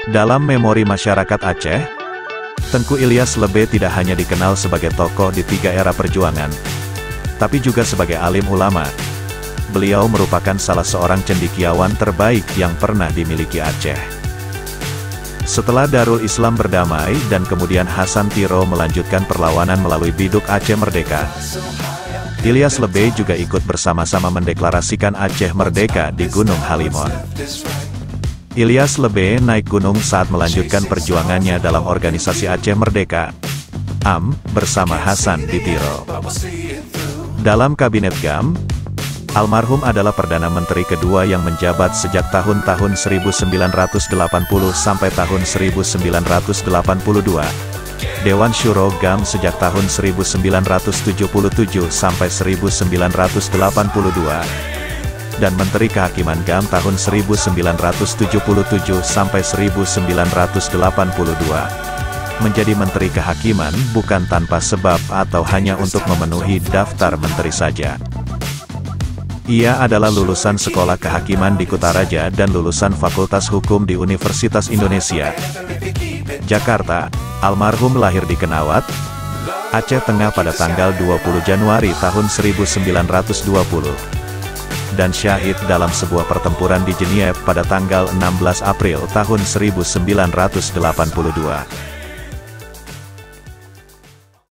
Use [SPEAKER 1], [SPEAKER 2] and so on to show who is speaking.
[SPEAKER 1] Dalam memori masyarakat Aceh, Tengku Ilyas Lebe tidak hanya dikenal sebagai tokoh di 3 era perjuangan, tapi juga sebagai alim ulama. Beliau merupakan salah seorang cendekiawan terbaik yang pernah dimiliki Aceh. Setelah Darul Islam berdamai dan kemudian Hasan Tiro melanjutkan perlawanan melalui Biduk Aceh Merdeka, Ilyas Lebe juga ikut bersama-sama mendeklarasikan Aceh Merdeka di Gunung Halimon. Ilyas Lebe naik gunung saat melanjutkan perjuangannya dalam organisasi Aceh Merdeka, AM, bersama Hasan Tiro. Dalam Kabinet GAM, almarhum adalah Perdana Menteri kedua yang menjabat sejak tahun-tahun 1980 sampai tahun 1982. Dewan Syuro GAM sejak tahun 1977 sampai 1982. Dan Menteri Kehakiman GAM tahun 1977 sampai 1982. Menjadi Menteri Kehakiman bukan tanpa sebab atau hanya untuk memenuhi daftar menteri saja. Ia adalah lulusan Sekolah Kehakiman di Kutaraja dan lulusan Fakultas Hukum di Universitas Indonesia, Jakarta. Almarhum lahir di Kenawat, Aceh Tengah pada tanggal 20 Januari tahun 1920. Dan syahid dalam sebuah pertempuran di Jeniev pada tanggal 16 April tahun 1982.